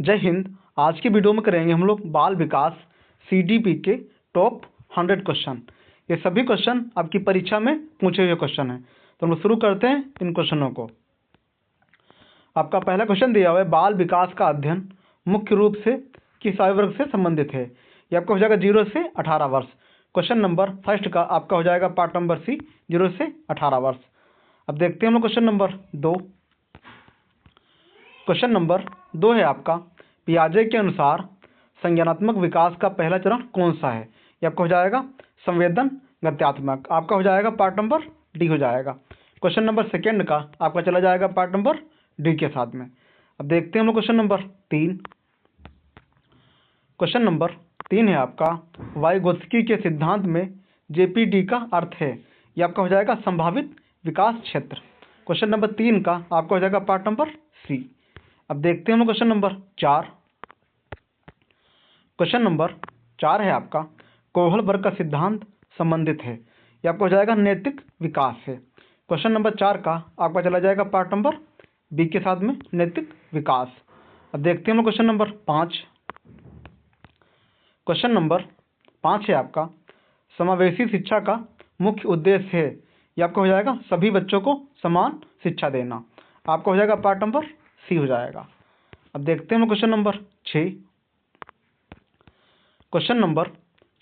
जय हिंद। आज की वीडियो में करेंगे हम लोग बाल विकास सीडीपी के टॉप 100 क्वेश्चन। ये सभी क्वेश्चन आपकी परीक्षा में पूछे हुए क्वेश्चन हैं। तो हम लोग शुरू करते हैं इन क्वेश्चनों को। आपका पहला क्वेश्चन दिया हुआ है, बाल विकास का अध्ययन मुख्य रूप से किस आयु वर्ग से संबंधित है। ये आपका हो जाएगा 0 से 18 वर्ष। क्वेश्चन नंबर फर्स्ट का आपका हो जाएगा पार्ट नंबर सी, 0 से 18 वर्ष। अब देखते हैं हम लोग क्वेश्चन नंबर 2। क्वेश्चन नंबर 2 है आपका, पियाजे के अनुसार संज्ञानात्मक विकास का पहला चरण कौन सा है। ये आपका हो जाएगा संवेदन गत्यात्मक। आपका हो जाएगा पार्ट नंबर डी हो जाएगा। क्वेश्चन नंबर सेकेंड का आपका चला जाएगा पार्ट नंबर डी के साथ में। अब देखते हैं हम लोग क्वेश्चन नंबर 3। क्वेश्चन नंबर 3 है आपका, वाइगोत्स्की के सिद्धांत में जेपीडी का अर्थ है। ये आपका हो जाएगा संभावित विकास क्षेत्र। क्वेश्चन नंबर 3 का आपका हो जाएगा पार्ट नंबर सी। अब देखते हैं हम क्वेश्चन नंबर 4। क्वेश्चन नंबर 4 है आपका, कोहलबर्ग का सिद्धांत संबंधित है। ये आपको हो जाएगा नैतिक विकास है। क्वेश्चन नंबर 4 का आपका चला जाएगा पार्ट नंबर बी के साथ में नैतिक विकास। अब देखते हैं हम क्वेश्चन नंबर 5। क्वेश्चन नंबर 5 है आपका, समावेशी शिक्षा का मुख्य उद्देश्य है। ये आपका हो जाएगा सभी बच्चों को समान शिक्षा देना। आपका हो जाएगा पार्ट नंबर सी हो जाएगा। अब देखते हैं हम क्वेश्चन नंबर 6। क्वेश्चन नंबर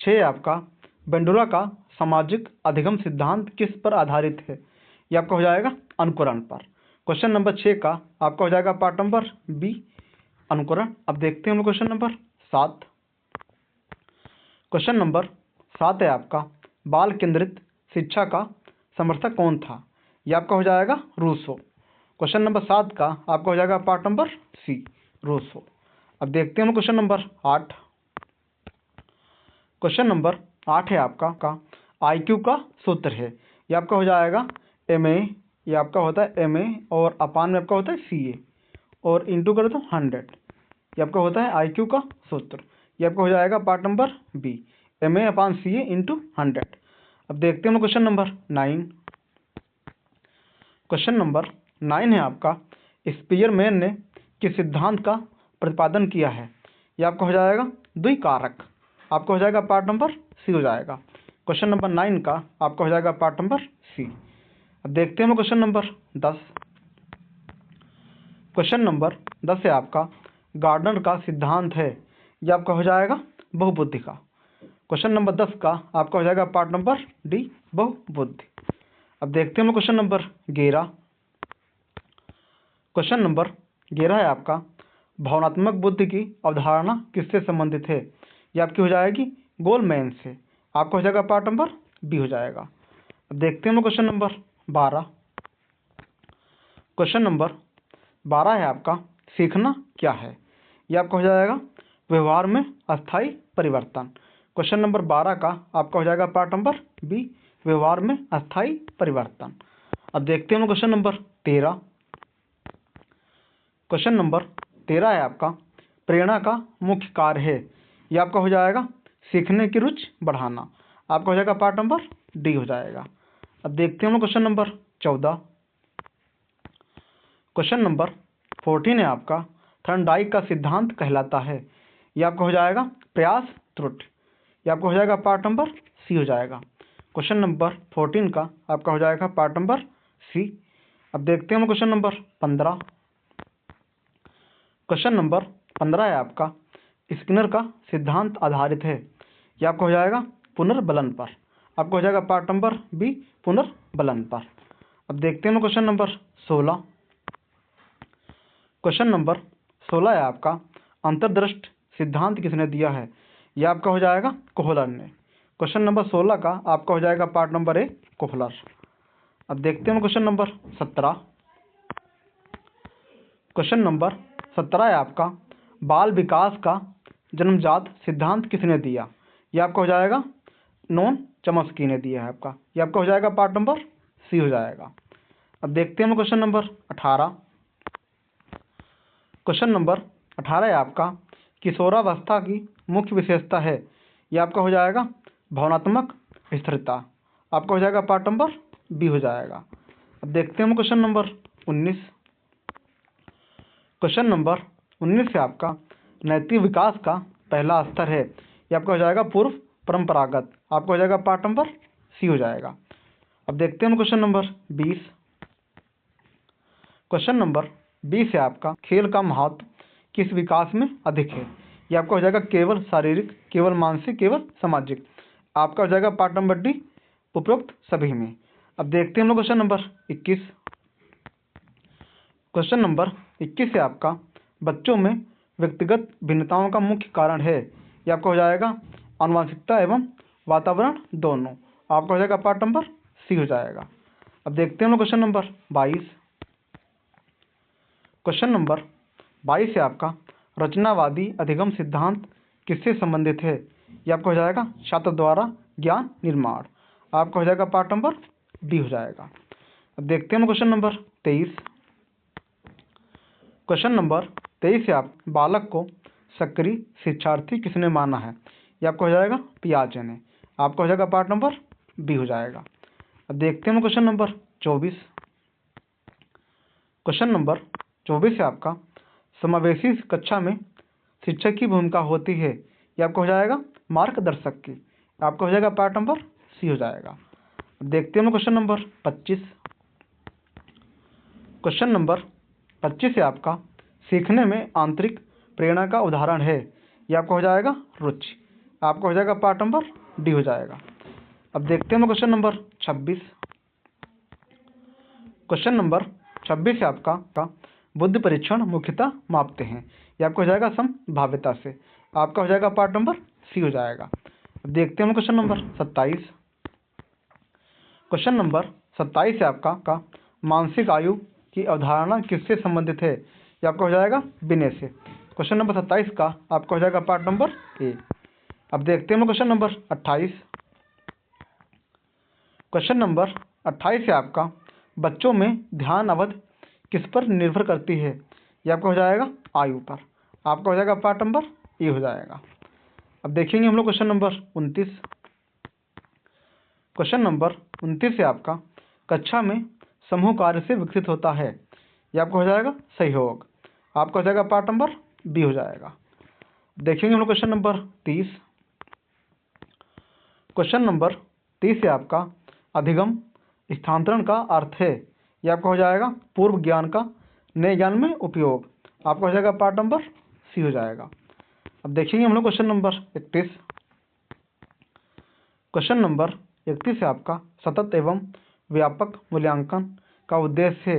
6 है आपका, बेंडूरा का सामाजिक अधिगम सिद्धांत किस पर आधारित है। ये आपका हो जाएगा अनुकरण पर। क्वेश्चन नंबर 6 का आपका हो जाएगा पार्ट नंबर बी अनुकरण। अब देखते हैं हम क्वेश्चन नंबर 7। क्वेश्चन नंबर 7 है आपका, बाल केंद्रित शिक्षा का समर्थक कौन था। ये आपका हो जाएगा रूसो। क्वेश्चन नंबर 7 का आपका हो जाएगा पार्ट नंबर सी रूसो। अब देखते हैं हम क्वेश्चन नंबर 8। क्वेश्चन नंबर 8 है आपका आईक्यू का सूत्र है। ये आपका हो जाएगा MA, ये आपका होता है MA और अपान में आपका होता है CA और इंटू कर दो 100। ये आपका होता है आईक्यू का सूत्र। ये आपका हो जाएगा पार्ट नंबर बी MA अपान CA इंटू 100। अब देखते हैं हम क्वेश्चन नंबर 9। क्वेश्चन नंबर 9 है आपका, स्पीयरमैन ने किस सिद्धांत का प्रतिपादन किया है। ये आपका हो जाएगा द्विकारक। आपका हो जाएगा पार्ट नंबर सी हो जाएगा। क्वेश्चन नंबर 9 का आपका हो जाएगा पार्ट नंबर सी। अब देखते हैं हम क्वेश्चन नंबर 10। क्वेश्चन नंबर 10 है आपका, गार्डनर का सिद्धांत है। ये आपका हो जाएगा बहुबुद्धि का। क्वेश्चन नंबर 10 का आपका हो जाएगा पार्ट नंबर डी बहुबुद्धि। अब देखते हैं हम क्वेश्चन नंबर 11। क्वेश्चन नंबर 11 है आपका, भावनात्मक बुद्धि की अवधारणा किससे संबंधित है। ये आपकी हो जाएगी गोलमैन से। आपका हो जाएगा पार्ट नंबर बी हो जाएगा। अब देखते हैं हम क्वेश्चन नंबर 12। क्वेश्चन नंबर 12 है आपका, सीखना क्या है। ये आपका हो जाएगा व्यवहार में अस्थायी परिवर्तन। क्वेश्चन नंबर 12 का आपका हो जाएगा पार्ट नंबर बी व्यवहार में अस्थायी परिवर्तन। अब देखते हैं हम क्वेश्चन नंबर 13। क्वेश्चन नंबर 13 है आपका, प्रेरणा का मुख्य कार्य है। ये आपका हो जाएगा सीखने की रुचि बढ़ाना। आपका हो जाएगा पार्ट नंबर डी हो जाएगा। अब देखते हैं हम क्वेश्चन नंबर 14। क्वेश्चन नंबर 14 है आपका, थर्नडाइक का सिद्धांत कहलाता है। ये आपका हो जाएगा प्रयास त्रुटि। ये आपका हो जाएगा पार्ट नंबर सी हो जाएगा। क्वेश्चन नंबर 14 का आपका हो जाएगा पार्ट नंबर सी। अब देखते हैं हम क्वेश्चन नंबर 15। क्वेश्चन नंबर 15 है आपका, स्किनर का सिद्धांत आधारित है। यह आपका हो जाएगा पुनर्बलन पर। आपका हो जाएगा पार्ट नंबर बी पुनर्बलन पर। अब देखते हैं क्वेश्चन नंबर 16। क्वेश्चन नंबर 16 है आपका, अंतर्दृष्ट सिद्धांत किसने दिया है। यह आपका हो जाएगा कोहलर ने। क्वेश्चन नंबर 16 का आपका हो जाएगा पार्ट नंबर ए कोहलर। अब देखते हैं क्वेश्चन नंबर 17। क्वेश्चन नंबर 17 है आपका, बाल विकास का जन्मजात सिद्धांत किसने दिया। यह आपका हो जाएगा नॉन चॉम्स्की ने दिया है आपका। यह आपका हो जाएगा पार्ट नंबर सी हो जाएगा। अब देखते हैं हम क्वेश्चन नंबर 18। क्वेश्चन नंबर 18 है आपका, किशोरावस्था की मुख्य विशेषता है। यह आपका हो जाएगा भावनात्मक स्थिरता। आपका हो जाएगा पार्ट नंबर बी हो जाएगा। अब देखते हैं हम क्वेश्चन नंबर 19। क्वेश्चन नंबर 19 से आपका नैतिक विकास का पहला स्तर है, ये आपका हो जाएगा पूर्व परंपरागत, आपका हो जाएगा पार्ट नंबर सी हो जाएगा। अब देखते हैं क्वेश्चन नंबर 20। क्वेश्चन नंबर 20 है आपका खेल का महत्व किस विकास में अधिक है, ये आपका हो जाएगा केवल शारीरिक, केवल मानसिक, केवल सामाजिक, आपका हो जाएगा पार्ट नंबर डी उपरोक्त सभी में। अब देखते हैं हम लोग क्वेश्चन नंबर 21। क्वेश्चन नंबर 21 है आपका बच्चों में व्यक्तिगत भिन्नताओं का मुख्य कारण है, ये आपका हो जाएगा आनुवंशिकता एवं वातावरण दोनों, आपका हो जाएगा पार्ट नंबर सी हो जाएगा। अब देखते हैं हम लोग क्वेश्चन नंबर 22। क्वेश्चन नंबर 22 है आपका रचनावादी अधिगम सिद्धांत किससे संबंधित है, ये आपका हो जाएगा छात्र द्वारा ज्ञान निर्माण, आपका हो जाएगा पार्ट नंबर बी हो जाएगा। अब देखते हैं क्वेश्चन नंबर 23। क्वेश्चन नंबर 23 है आप बालक को सक्रिय शिक्षार्थी किसने माना है, ये आपका हो जाएगा पियाजे ने, आपका हो जाएगा पार्ट नंबर बी हो जाएगा। अब देखते हैं क्वेश्चन नंबर 24। क्वेश्चन नंबर 24 है आपका समावेशी कक्षा में शिक्षक की भूमिका होती है, ये आपका हो जाएगा मार्गदर्शक की, आपका हो जाएगा पार्ट नंबर सी हो जाएगा। अब देखते हैं क्वेश्चन नंबर 25। क्वेश्चन नंबर 25 है आपका सीखने में आंतरिक प्रेरणा का उदाहरण है, ये आपका हो जाएगा रुचि, आपका हो जाएगा पार्ट नंबर डी हो जाएगा। अब देखते हैं क्वेश्चन नंबर 26। क्वेश्चन नंबर 26 है आपका बुद्धि परीक्षण मुख्यतः मापते हैं, ये आपका हो जाएगा संभाव्यता से, आपका हो जाएगा पार्ट नंबर सी हो जाएगा। अब देखते हैं क्वेश्चन नंबर 27। क्वेश्चन नंबर 27 है आपका मानसिक आयु की अवधारणा किससे संबंधित है, ये आपका हो जाएगा विनय से, क्वेश्चन नंबर 27 का आपका हो जाएगा पार्ट नंबर ए। अब देखते हैं क्वेश्चन नंबर 28। क्वेश्चन नंबर 28 है आपका बच्चों में ध्यान अवधि किस पर निर्भर करती है, ये आपका हो जाएगा आयु पर, आपका हो जाएगा पार्ट नंबर ए हो जाएगा। अब देखेंगे हम लोग क्वेश्चन नंबर 29। क्वेश्चन नंबर 29 है आपका कक्षा में समूह कार्य से विकसित होता है, ये आपका हो जाएगा सहयोग, आपका हो जाएगा पार्ट नंबर बी हो जाएगा। देखेंगे हम लोग क्वेश्चन नंबर 30। क्वेश्चन नंबर 30 है आपका अधिगम स्थानांतरण का अर्थ है, ये आपका हो जाएगा पूर्व ज्ञान का नए ज्ञान में उपयोग, आपका हो जाएगा पार्ट नंबर सी हो जाएगा। अब देखेंगे हम लोग क्वेश्चन नंबर 31। क्वेश्चन नंबर 31 है आपका सतत एवं व्यापक मूल्यांकन का उद्देश्य है,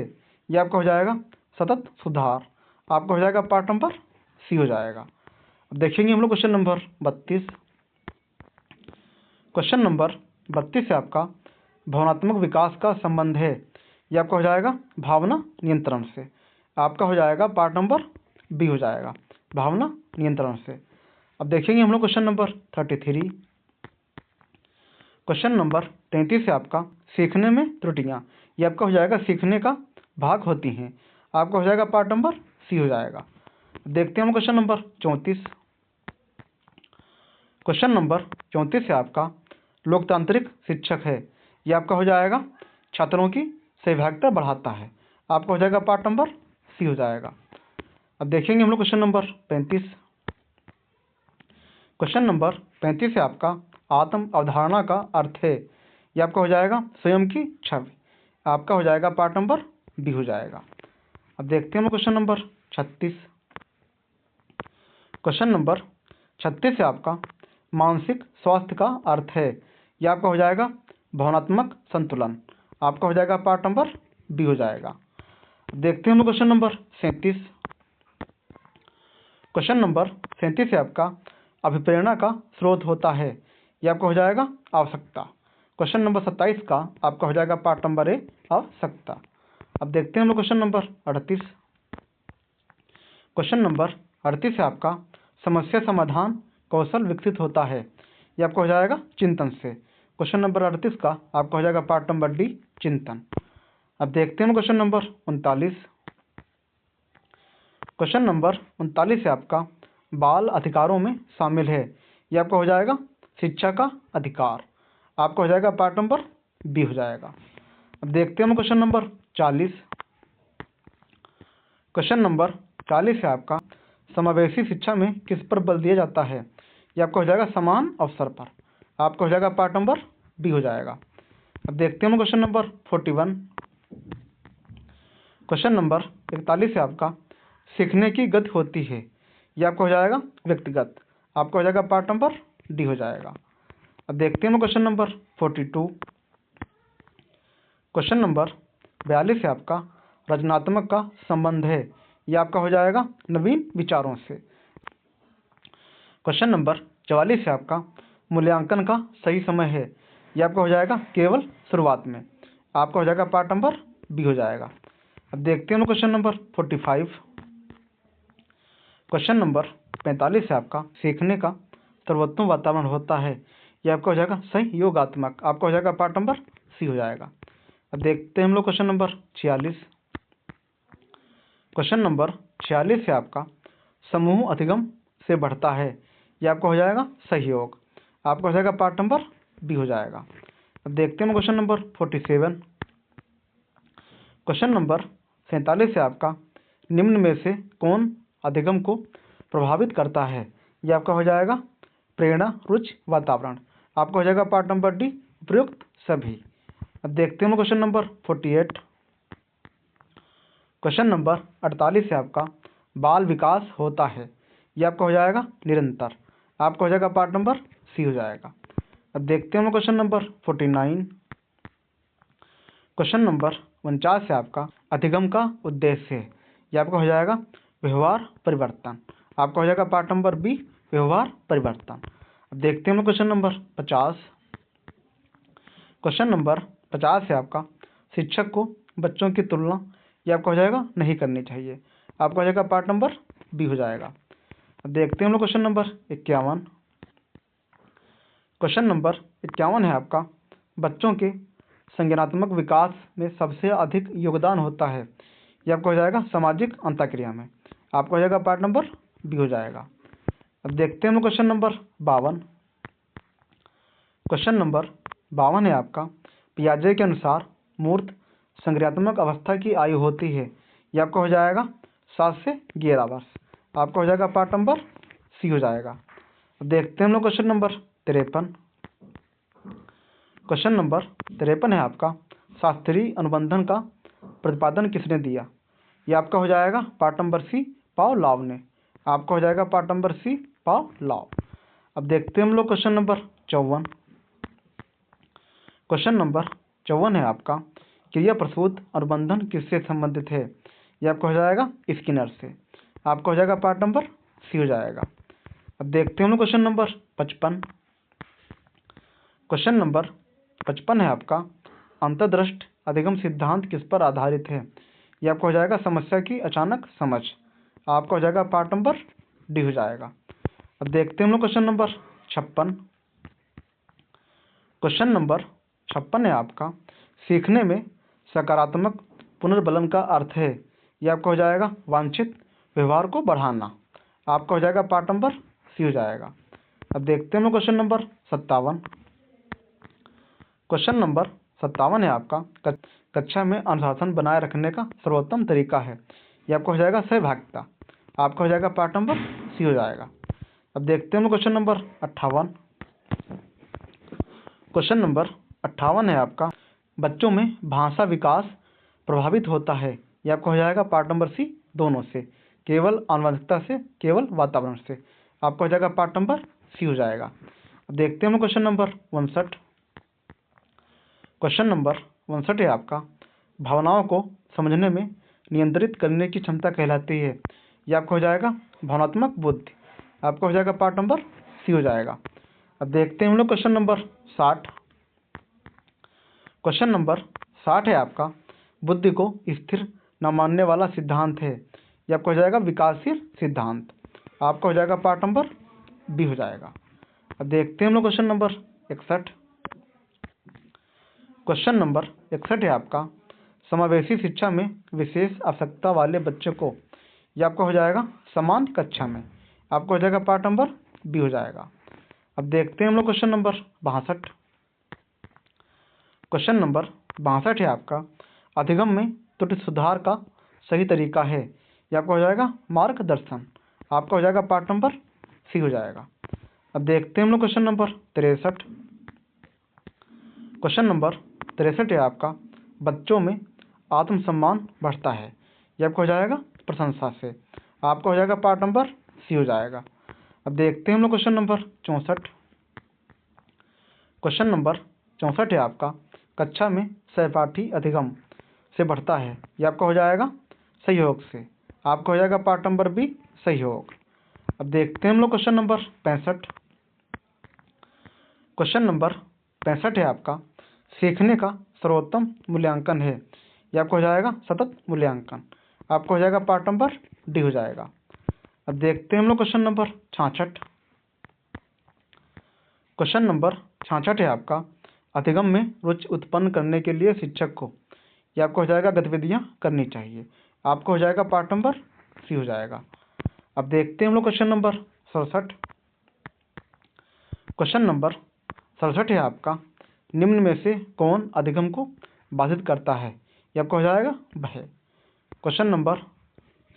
ये आपका हो जाएगा सतत सुधार, आपका हो जाएगा पार्ट नंबर सी हो जाएगा। अब देखेंगे हम लोग क्वेश्चन नंबर 32। क्वेश्चन नंबर 32 है आपका भावनात्मक विकास का संबंध है, ये आपका हो जाएगा भावना नियंत्रण से, आपका हो जाएगा पार्ट नंबर बी हो जाएगा भावना नियंत्रण से। अब देखेंगे हम लोग क्वेश्चन नंबर 33। क्वेश्चन नंबर 33 है आपका सीखने में त्रुटियां, ये आपका हो जाएगा सीखने का भाग होती हैं, आपका हो जाएगा पार्ट नंबर सी हो जाएगा। देखते हैं हम क्वेश्चन नंबर 34। क्वेश्चन नंबर 34 है आपका लोकतांत्रिक शिक्षक है, ये आपका हो जाएगा छात्रों की सहभागिता बढ़ाता है, आपका हो जाएगा पार्ट नंबर सी हो जाएगा। अब देखेंगे हम लोग क्वेश्चन नंबर 35। क्वेश्चन नंबर 35 है आपका आत्म अवधारणा का अर्थ है, ये आपका हो जाएगा स्वयं की छवि, आपका हो जाएगा पार्ट नंबर बी हो जाएगा। अब देखते हैं हम क्वेश्चन नंबर 36। क्वेश्चन नंबर 36 है आपका मानसिक स्वास्थ्य का अर्थ है, यह आपका हो जाएगा भावनात्मक संतुलन, आपका हो जाएगा पार्ट नंबर बी हो जाएगा। देखते हैं हम क्वेश्चन नंबर 37। क्वेश्चन नंबर 37 है आपका अभिप्रेरणा का स्रोत होता है, यह आपका हो जाएगा आवश्यकता, क्वेश्चन नंबर 27 का आपका हो जाएगा पार्ट नंबर ए आवश्यकता। अब देखते हैं हम लोग क्वेश्चन नंबर 38। क्वेश्चन नंबर 38 है आपका समस्या समाधान कौशल विकसित होता है, यह आपका हो जाएगा चिंतन से, क्वेश्चन नंबर 38 का आपका हो जाएगा पार्ट नंबर डी चिंतन। अब देखते हैं क्वेश्चन नंबर 39। क्वेश्चन नंबर 39 है आपका बाल अधिकारों में शामिल है, यह आपका हो जाएगा शिक्षा का अधिकार, आपका हो जाएगा पार्ट नंबर बी हो जाएगा। अब देखते हैं हम क्वेश्चन नंबर 40। क्वेश्चन नंबर 40 है आपका समावेशी शिक्षा में किस पर बल दिया जाता है? ये आपका हो जाएगा समान अवसर पर। आपका हो जाएगा पार्ट नंबर बी हो जाएगा। अब देखते हैं हम क्वेश्चन नंबर 41। क्वेश्चन नंबर 41 है आपका, सीखने की गति होती है। ये आपका हो जाएगा व्यक्तिगत। आपका हो जाएगा पार्ट नंबर डी हो जाएगा। अब देखते हैं क्वेश्चन नंबर 42। क्वेश्चन नंबर 42 है आपका, रचनात्मक का संबंध है। ये आपका हो जाएगा नवीन विचारों से। क्वेश्चन नंबर 44 है आपका, मूल्यांकन का सही समय है। ये आपका हो जाएगा केवल शुरुआत में। आपका हो जाएगा पार्ट नंबर बी हो जाएगा। अब देखते हैं क्वेश्चन नंबर 45। क्वेश्चन नंबर 45 है आपका, सीखने का सर्वोत्तम वातावरण होता है। ये आपका हो जाएगा सही योगात्मक। आपका हो जाएगा पार्ट नंबर सी हो जाएगा। अब देखते हैं हम लोग क्वेश्चन नंबर 46। क्वेश्चन नंबर 46 है आपका, समूह अधिगम से बढ़ता है। ये आपका हो जाएगा सहयोग। आपका हो जाएगा पार्ट नंबर बी हो जाएगा। अब देखते हैं क्वेश्चन नंबर 47। क्वेश्चन नंबर 47 है आपका, निम्न में से कौन अधिगम को प्रभावित करता है? ये आपका हो जाएगा प्रेरणा, रुचि, वातावरण। आपका हो जाएगा पार्ट नंबर डी उपयुक्त सभी। अब देखते हैं क्वेश्चन नंबर 48। क्वेश्चन नंबर 48 है आपका, बाल विकास होता है। ये आपका हो जाएगा निरंतर। आपका हो जाएगा पार्ट नंबर सी हो जाएगा। अब देखते हैं क्वेश्चन नंबर 49। क्वेश्चन नंबर 49 है आपका, अधिगम का उद्देश्य है। ये आपका हो जाएगा व्यवहार परिवर्तन। आपका हो जाएगा पार्ट नंबर बी व्यवहार परिवर्तन। अब देखते हैं क्वेश्चन नंबर 50। क्वेश्चन नंबर 50 है आपका, शिक्षक को बच्चों की तुलना ये आपका हो जाएगा नहीं करनी चाहिए। आपका हो जाएगा पार्ट नंबर बी हो जाएगा। अब देखते हैं हम लोग क्वेश्चन नंबर 51। क्वेश्चन नंबर 51 है आपका, बच्चों के संज्ञानात्मक विकास में सबसे अधिक योगदान होता है। ये आपका हो जाएगा सामाजिक अंतःक्रिया में। आपका हो जाएगा पार्ट नंबर बी हो जाएगा। अब देखते हैं हम लोग क्वेश्चन नंबर 52। क्वेश्चन नंबर 52 है आपका, पियाजे के अनुसार मूर्त संज्ञानात्मक अवस्था की आयु होती है। ये आपका हो जाएगा 7 से 11 वर्ष। आपका हो जाएगा पार्ट नंबर सी हो जाएगा। अब देखते हैं हम लोग क्वेश्चन नंबर 53। क्वेश्चन नंबर 53 है आपका, शास्त्रीय अनुबंधन का प्रतिपादन किसने दिया? ये आपका हो जाएगा पार्ट नंबर सी पावलोव ने। आपका हो जाएगा पार्ट नंबर सी पावलोव। अब देखते हैं हम लोग क्वेश्चन नंबर 54। क्वेश्चन नंबर 54 है आपका, क्रिया प्रसूत अनुबंधन किससे संबंधित है? ये आपका हो जाएगा स्किनर से। आपका हो जाएगा पार्ट नंबर सी हो जाएगा। अब देखते हैं हम लोग क्वेश्चन नंबर 55। क्वेश्चन नंबर 55 है आपका, अंतर्दृष्टि अधिगम सिद्धांत किस पर आधारित है? ये आपका हो जाएगा समस्या की अचानक समझ। आपका हो जाएगा पार्ट नंबर डी हो जाएगा। अब देखते हैं हम लोग क्वेश्चन नंबर 56। क्वेश्चन नंबर 56 है आपका, सीखने में सकारात्मक पुनर्बलन का अर्थ है। ये आपका हो जाएगा वांछित व्यवहार को बढ़ाना। आपका हो जाएगा पार्ट नंबर सी हो जाएगा। अब देखते हैं हम लोग क्वेश्चन नंबर 57। क्वेश्चन नंबर 57 है आपका, कक्षा में अनुशासन बनाए रखने का सर्वोत्तम तरीका है। ये आपका हो जाएगा सहभागिता। आपका हो जाएगा पार्ट नंबर सी हो जाएगा। अब देखते हैं क्वेश्चन नंबर 58। क्वेश्चन नंबर 58 है आपका, बच्चों में भाषा विकास प्रभावित होता है। ये आपका हो जाएगा पार्ट नंबर सी दोनों से, केवल आनुवंशिकता से, केवल वातावरण से। आपका हो जाएगा पार्ट नंबर सी हो जाएगा। अब देखते हैं क्वेश्चन नंबर 59। क्वेश्चन नंबर 59 है आपका, भावनाओं को समझने में नियंत्रित करने की क्षमता कहलाती है। ये आपका हो जाएगा भावनात्मक बुद्धि। आपका हो जाएगा पार्ट नंबर सी हो जाएगा। अब देखते हैं हम लोग क्वेश्चन नंबर 60। क्वेश्चन नंबर 60 है आपका, बुद्धि को स्थिर न मानने वाला सिद्धांत है। ये आपका हो जाएगा विकासशील सिद्धांत। आपका हो जाएगा पार्ट नंबर बी हो जाएगा। अब देखते हैं हम लोग क्वेश्चन नंबर 61। क्वेश्चन नंबर 61 है आपका, समावेशी शिक्षा में विशेष आवश्यकता वाले बच्चों को, ये आपका हो जाएगा समान कक्षा में। आपका हो जाएगा पार्ट नंबर बी हो जाएगा। अब देखते हैं हम लोग क्वेश्चन नंबर 62। क्वेश्चन नंबर 62 है आपका, अधिगम में त्रुटि सुधार का सही तरीका है। यह आपका हो जाएगा मार्गदर्शन। आपका हो जाएगा पार्ट नंबर सी हो जाएगा। अब देखते हैं हम लोग क्वेश्चन नंबर 63। क्वेश्चन नंबर 63 है आपका, बच्चों में आत्मसम्मान बढ़ता है। ये आपका हो जाएगा प्रशंसा से। आपका हो जाएगा पार्ट नंबर सी हो जाएगा। अब देखते हैं हम लोग क्वेश्चन नंबर 64। क्वेश्चन नंबर 64 है आपका, कक्षा में सहपाठी अधिगम से बढ़ता है। ये आपका हो जाएगा सहयोग से। आपका हो जाएगा पार्ट नंबर बी सहयोग। अब देखते हैं हम लोग क्वेश्चन नंबर 65। क्वेश्चन नंबर 65 है आपका, सीखने का सर्वोत्तम मूल्यांकन है। ये आपको हो जाएगा सतत मूल्यांकन। आपको हो जाएगा पार्ट नंबर डी हो जाएगा। अब देखते हैं हम लोग क्वेश्चन नंबर 66। क्वेश्चन नंबर 66 है आपका, अधिगम में रुचि उत्पन्न करने के लिए शिक्षक को ये आपको हो जाएगा गतिविधियां करनी चाहिए। आपको हो जाएगा पार्ट नंबर सी हो जाएगा। अब देखते हैं हम लोग क्वेश्चन नंबर 67। क्वेश्चन नंबर 67 है आपका, निम्न में से कौन अधिगम को बाधित करता है। ये आपका हो जाएगा भय। क्वेश्चन नंबर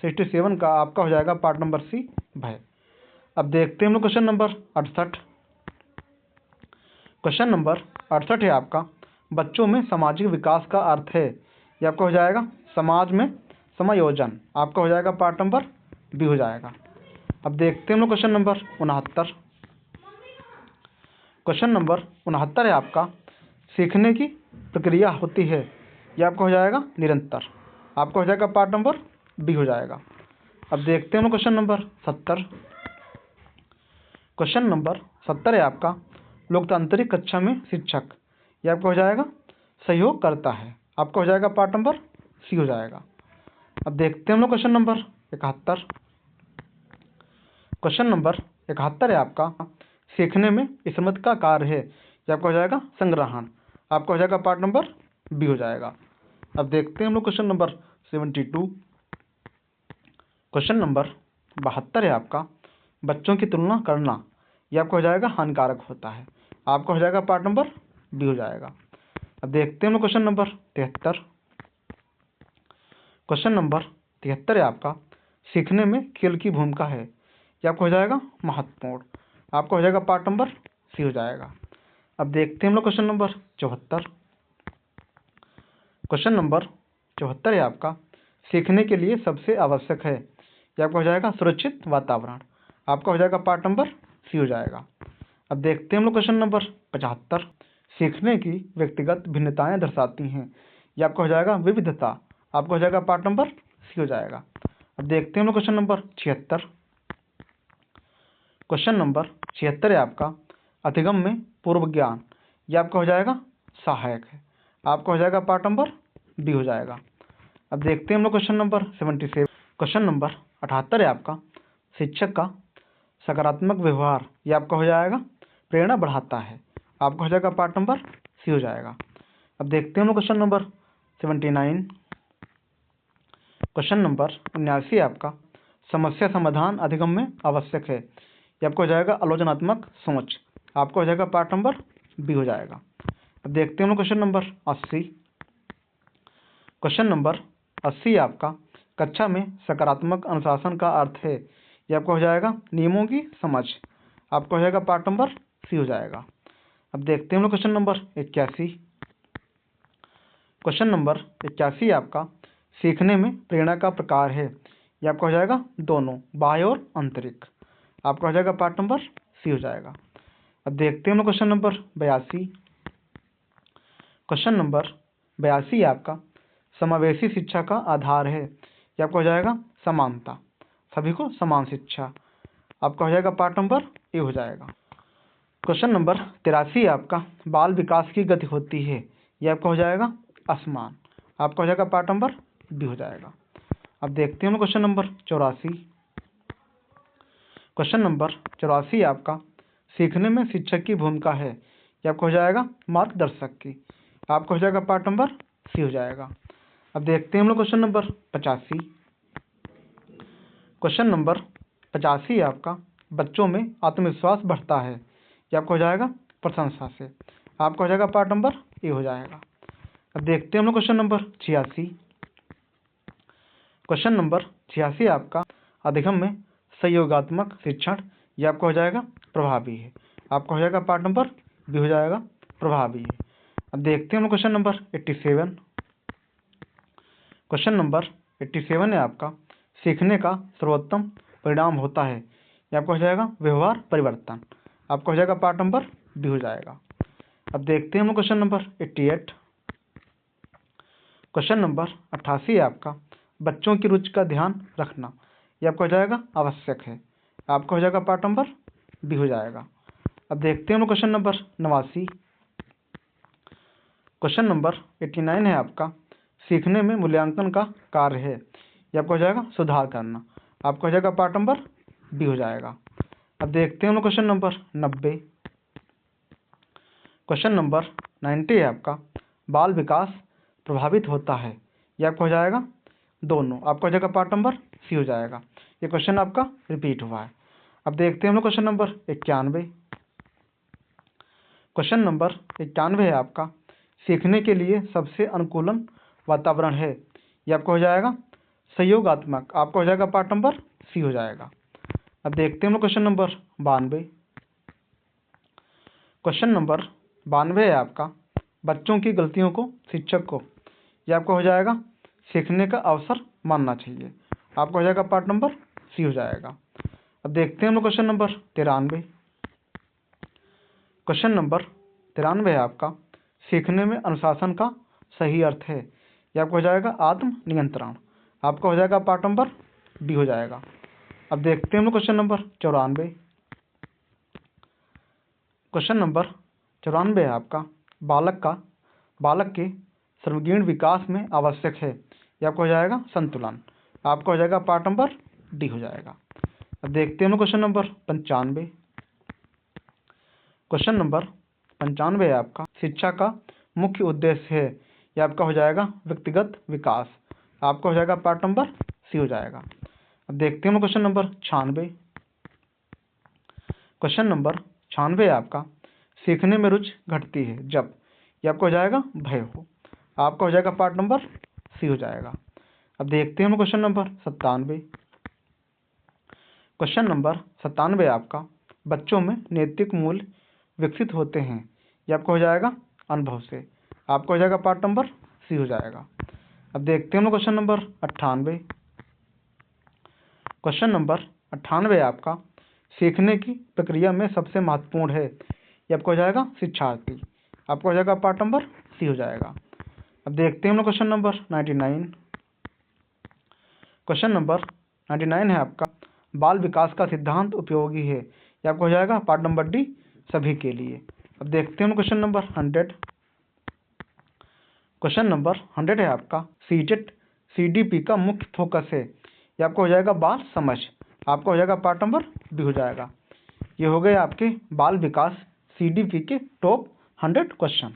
67 का आपका हो जाएगा पार्ट नंबर सी भय। अब देखते हैं हम लोग क्वेश्चन नंबर 68। क्वेश्चन नंबर 68 है आपका, बच्चों में सामाजिक विकास का अर्थ है। ये आपका हो जाएगा समाज में समायोजन। आपका हो जाएगा पार्ट नंबर बी हो जाएगा। अब देखते हैं हम लोग क्वेश्चन नंबर 69। क्वेश्चन नंबर 69 है आपका, सीखने की प्रक्रिया होती है। ये आपका हो जाएगा निरंतर। आपका हो जाएगा पार्ट नंबर बी हो जाएगा। अब देखते हैं हम लोग क्वेश्चन नंबर 70। क्वेश्चन नंबर 70 है आपका, लोकतांत्रिक कक्षा में शिक्षक ये आपका हो जाएगा सहयोग करता है। आपका हो जाएगा पार्ट नंबर सी हो जाएगा। अब देखते हैं हम लोग क्वेश्चन नंबर 71। क्वेश्चन नंबर 71 है आपका, सीखने में स्मृति का कार्य है। ये आपका हो जाएगा संग्रहण। आपका हो जाएगा पार्ट नंबर बी हो जाएगा। अब देखते हैं हम लोग क्वेश्चन नंबर 72। क्वेश्चन नंबर 72 है आपका, बच्चों की तुलना करना ये आपका हो जाएगा हानिकारक होता है। आपका हो जाएगा पार्ट नंबर बी हो जाएगा। अब देखते हैं हम लोग क्वेश्चन नंबर 73। क्वेश्चन नंबर 73 है आपका, सीखने में खेल की भूमिका है। ये आपका हो जाएगा महत्वपूर्ण। आपका हो जाएगा पार्ट नंबर सी हो जाएगा। अब देखते हैं हम लोग क्वेश्चन नंबर 74। क्वेश्चन नंबर 74 है आपका, सीखने के लिए सबसे आवश्यक है। ये आपका हो जाएगा सुरक्षित वातावरण। आपका हो जाएगा पार्ट नंबर सी हो जाएगा। अब देखते हैं हम लोग क्वेश्चन नंबर 75। सीखने की व्यक्तिगत भिन्नताएं दर्शाती हैं। ये आपका हो जाएगा विविधता। आपका हो जाएगा पार्ट नंबर सी हो जाएगा। अब देखते हैं हम लोग क्वेश्चन नंबर 76। क्वेश्चन नंबर 76 है आपका, अधिगम में पूर्व ज्ञान ये आपका हो जाएगा सहायक है। आपका हो जाएगा पार्ट नंबर बी हो जाएगा। अब देखते हैं हम लोग क्वेश्चन नंबर 77। क्वेश्चन नंबर 78 है आपका, शिक्षक का सकारात्मक व्यवहार ये आपका हो जाएगा प्रेरणा बढ़ाता है। आपका हो जाएगा पार्ट नंबर सी हो जाएगा। अब देखते हैं हम लोग क्वेश्चन नंबर 79। क्वेश्चन नंबर 79 है आपका, समस्या समाधान अधिगम में आवश्यक है। ये आपको हो जाएगा आलोचनात्मक सोच। आपका हो जाएगा पार्ट नंबर बी हो जाएगा। अब देखते हैं हम लोग क्वेश्चन नंबर 80। क्वेश्चन नंबर 80 आपका, कक्षा में सकारात्मक अनुशासन का अर्थ है। ये आपका हो जाएगा नियमों की समझ। आपका हो जाएगा पार्ट नंबर सी हो जाएगा। अब देखते हैं हम लोग क्वेश्चन नंबर 81। क्वेश्चन नंबर 81 आपका, सीखने में प्रेरणा का प्रकार है। ये आपका हो जाएगा दोनों, बाह्य और आंतरिक। आपका हो जाएगा पार्ट नंबर सी हो जाएगा। अब देखते हैं हम लोग क्वेश्चन नंबर 82। क्वेश्चन नंबर 82 आपका, समावेशी शिक्षा का आधार है। ये आपका हो जाएगा समानता, सभी को समान शिक्षा। आपका हो जाएगा पार्ट नंबर ए हो जाएगा। क्वेश्चन नंबर 83 आपका, बाल विकास की गति होती है। ये आपका हो जाएगा असमान। आपका हो जाएगा पार्ट नंबर बी हो जाएगा। अब देखते हैं हम क्वेश्चन नंबर 84। क्वेश्चन नंबर 84 आपका, सीखने में शिक्षक की भूमिका है। ये आपका हो जाएगा मार्गदर्शक की। आपका हो जाएगा पार्ट नंबर सी हो जाएगा। अब देखते हैं हम लोग क्वेश्चन नंबर 85। क्वेश्चन नंबर 85 आपका, बच्चों में आत्मविश्वास बढ़ता है। ये आपका हो जाएगा प्रशंसा से। आपका हो जाएगा पार्ट नंबर ए हो जाएगा। अब देखते हैं हम लोग क्वेश्चन नंबर 86। क्वेश्चन नंबर 86 आपका, अधिगम में सहयोगात्मक शिक्षण, ये आपका हो जाएगा प्रभावी है। आपका हो जाएगा पार्ट नंबर बी हो जाएगा प्रभावी है। अब देखते हैं हम क्वेश्चन नंबर 87। क्वेश्चन नंबर 87 है आपका, सीखने का सर्वोत्तम परिणाम होता है, ये आपका हो जाएगा व्यवहार परिवर्तन। आपका हो जाएगा पार्ट नंबर बी हो जाएगा। अब देखते हैं हम क्वेश्चन नंबर 88। क्वेश्चन नंबर 88 है आपका, बच्चों की रुचि का ध्यान रखना, ये आपका हो जाएगा आवश्यक है। आपका हो जाएगा पार्ट नंबर बी हो जाएगा। अब देखते हैं हम क्वेश्चन नंबर 89। क्वेश्चन नंबर 89 है आपका, सीखने में मूल्यांकन का कार्य है, ये आपका हो जाएगा सुधार करना। आपका हो जाएगा पार्ट नंबर बी हो जाएगा। अब देखते हैं हम क्वेश्चन नंबर 90। क्वेश्चन नंबर 90 है आपका, बाल विकास प्रभावित होता है, ये आपका हो जाएगा दोनों। आपका हो जाएगा पार्ट नंबर सी हो जाएगा। ये क्वेश्चन आपका रिपीट हुआ है। अब देखते हैं हम लोग क्वेश्चन नंबर 91। क्वेश्चन नंबर 91 है आपका, सीखने के लिए सबसे अनुकूलन वातावरण है, ये आपका हो जाएगा सहयोगात्मक। आपका हो जाएगा पार्ट नंबर सी हो जाएगा। अब देखते हैं हम लोग क्वेश्चन नंबर 92। क्वेश्चन नंबर 92 है आपका, बच्चों की गलतियों को शिक्षक को, ये आपका हो जाएगा सीखने का अवसर मानना चाहिए। आपका हो जाएगा पार्ट नंबर सी हो जाएगा। अब देखते हैं हम लोग क्वेश्चन नंबर 93। क्वेश्चन नंबर 93 है आपका, सीखने में अनुशासन का सही अर्थ है, यह आपका हो जाएगा आत्म नियंत्रण। आपका हो जाएगा पार्ट नंबर डी हो जाएगा। अब देखते हैं हम लोग क्वेश्चन नंबर 94। क्वेश्चन नंबर 94 है आपका, बालक के सर्वांगीण विकास में आवश्यक है, यह आपका हो जाएगा संतुलन। आपका हो जाएगा पार्ट नंबर डी हो जाएगा। अब देखते हैं हम लोग क्वेश्चन नंबर 95। क्वेश्चन नंबर 95 है आपका, शिक्षा का मुख्य उद्देश्य है, यह आपका हो जाएगा व्यक्तिगत विकास। आपका हो जाएगा पार्ट नंबर सी हो जाएगा। अब देखते हैं हम क्वेश्चन नंबर 96। क्वेश्चन नंबर 96 है आपका, सीखने में रुचि घटती है जब, यह आपका हो जाएगा भय हो। आपका हो जाएगा पार्ट नंबर सी हो जाएगा। अब देखते हैं हम क्वेश्चन नंबर 97। क्वेश्चन नंबर 97 आपका, बच्चों में नैतिक मूल्य विकसित होते हैं, यह आपका हो जाएगा अनुभव से। आपका हो जाएगा पार्ट नंबर सी हो जाएगा। अब देखते हैं हम क्वेश्चन नंबर 98। क्वेश्चन नंबर 98 आपका, सीखने की प्रक्रिया में सबसे महत्वपूर्ण है, यह आपका हो जाएगा शिक्षार्थी। आपका हो जाएगा पार्ट नंबर सी हो जाएगा। अब देखते हैं हम लोग क्वेश्चन नंबर 99। क्वेश्चन नंबर 99 है आपका, बाल विकास का सिद्धांत उपयोगी है, यह आपका हो जाएगा पार्ट नंबर डी सभी के लिए। अब देखते हैं हम क्वेश्चन नंबर 100। क्वेश्चन नंबर 100 है आपका, सीटेट सीडीपी का मुख्य फोकस है, यह आपका हो जाएगा बाल समझ। आपका हो जाएगा पार्ट नंबर बी हो जाएगा। ये हो गए आपके बाल विकास सीडीपी के टॉप 100 क्वेश्चन।